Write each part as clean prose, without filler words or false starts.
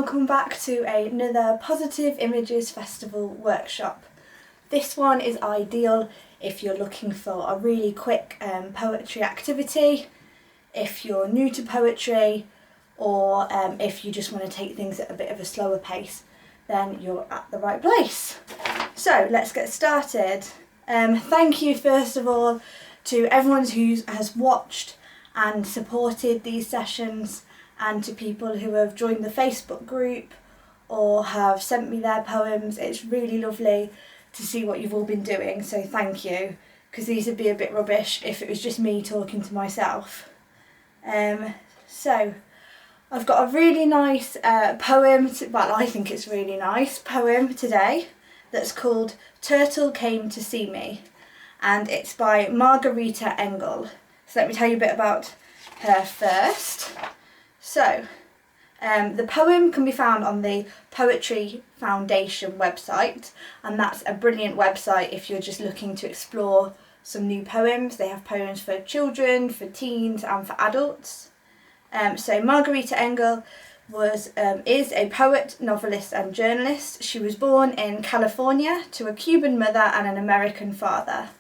welcome back to another Positive Images Festival workshop. This one is ideal if you're looking for a really quick poetry activity, if you're new to poetry, or if you just want to take things at a bit of a slower pace, then you're at the right place. So let's get started. Thank you first of all to everyone who has watched and supported these sessions, and to people who have joined the Facebook group or have sent me their poems. It's really lovely to see what you've all been doing, so thank you, because these would be a bit rubbish if it was just me talking to myself. So I've got a really nice poem, I think it's really nice poem today, that's called Turtle Came to See Me, and it's by Margarita Engel. So let me tell you a bit about her first. So, the poem can be found on the Poetry Foundation website, and that's a brilliant website if you're just looking to explore some new poems. They have poems for children, for teens and for adults. So Margarita Engel is a poet, novelist and journalist. She was born in California to a Cuban mother and an American father.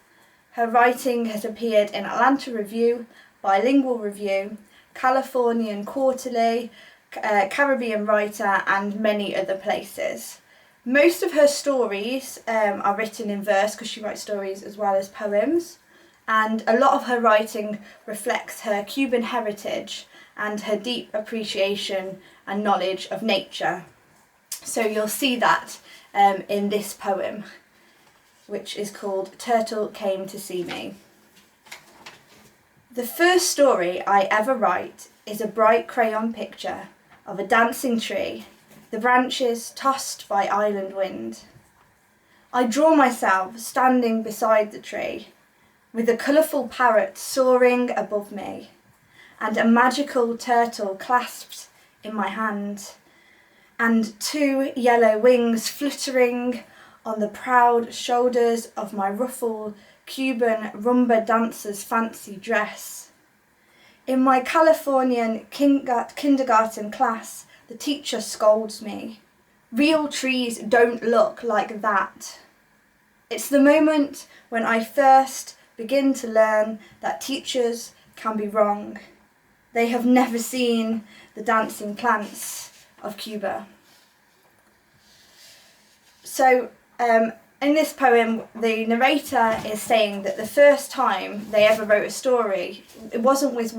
Her writing has appeared in Atlanta Review, Bilingual Review, Californian Quarterly, Caribbean Writer and many other places. Most of her stories are written in verse because she writes stories as well as poems, and a lot of her writing reflects her Cuban heritage and her deep appreciation and knowledge of nature. So you'll see that in this poem, which is called Turtle Came to See Me. The first story I ever write is a bright crayon picture of a dancing tree, the branches tossed by island wind. I draw myself standing beside the tree, with a colourful parrot soaring above me, and a magical turtle clasped in my hand, and two yellow wings fluttering on the proud shoulders of my ruffled Cuban rumba dancer's fancy dress. In my Californian kindergarten class, the teacher scolds me. Real trees don't look like that. It's the moment when I first begin to learn that teachers can be wrong. They have never seen the dancing plants of Cuba. So, in this poem, the narrator is saying that the first time they ever wrote a story, it wasn't with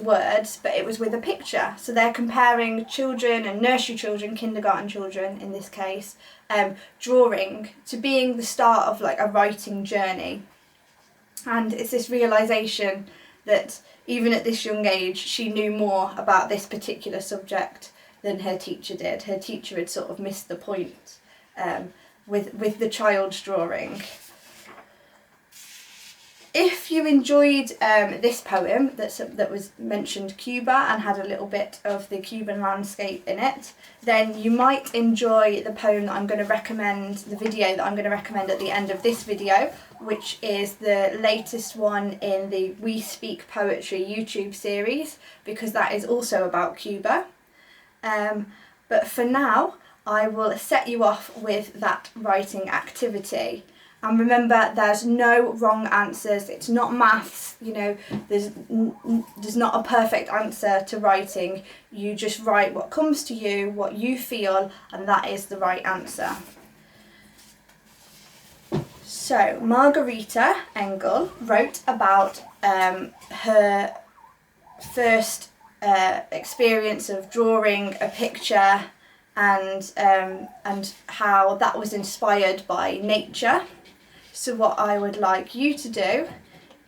words, but it was with a picture. So they're comparing children and nursery children, kindergarten children in this case, drawing to being the start of like a writing journey. And it's this realisation that even at this young age, she knew more about this particular subject than her teacher did. Her teacher had sort of missed the point with the child's drawing. If you enjoyed this poem that was mentioned Cuba and had a little bit of the Cuban landscape in it, then you might enjoy the poem that I'm going to recommend, the video that I'm going to recommend at the end of this video, which is the latest one in the We Speak Poetry YouTube series, because that is also about Cuba. But for now, I will set you off with that writing activity. And remember, there's no wrong answers. It's not maths, there's not a perfect answer to writing. You just write what comes to you, what you feel, and that is the right answer. So, Margarita Engel wrote about her first experience of drawing a picture and how that was inspired by nature. So what I would like you to do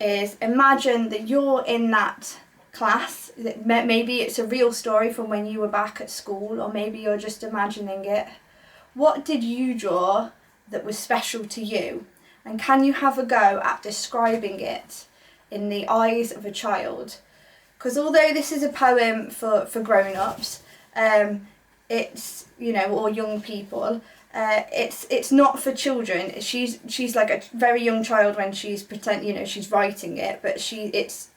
is imagine that you're in that class. Maybe it's a real story from when you were back at school, or maybe you're just imagining it. What did you draw that was special to you? And can you have a go at describing it in the eyes of a child? Because although this is a poem for grown-ups, it's, or young people, it's not for children. She's like a very young child when she's she's writing it, but it's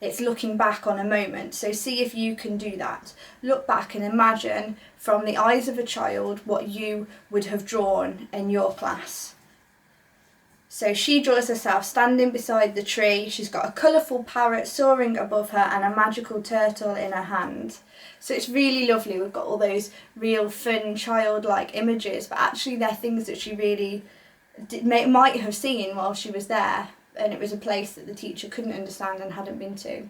it's looking back on a moment. So see if you can do that. Look back and imagine from the eyes of a child what you would have drawn in your class. So she draws herself standing beside the tree. She's got a colourful parrot soaring above her and a magical turtle in her hand. So it's really lovely. We've got all those real fun childlike images, but actually they're things that she really might have seen while she was there, and it was a place that the teacher couldn't understand and hadn't been to.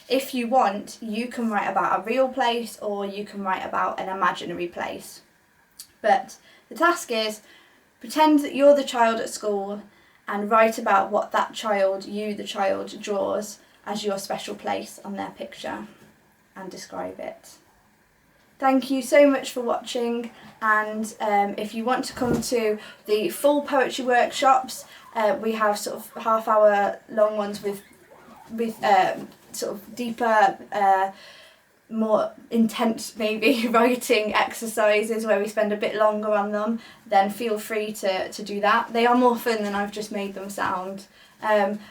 If you want, you can write about a real place or you can write about an imaginary place. But the task is, pretend that you're the child at school and write about what that child, you the child, draws as your special place on their picture and describe it. Thank you so much for watching, and if you want to come to the full poetry workshops, we have sort of half-hour long ones with sort of deeper, more intense maybe writing exercises where we spend a bit longer on them. Then feel free to do that. They are more fun than I've just made them sound.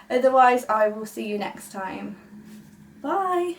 Otherwise, I will see you next time. Bye!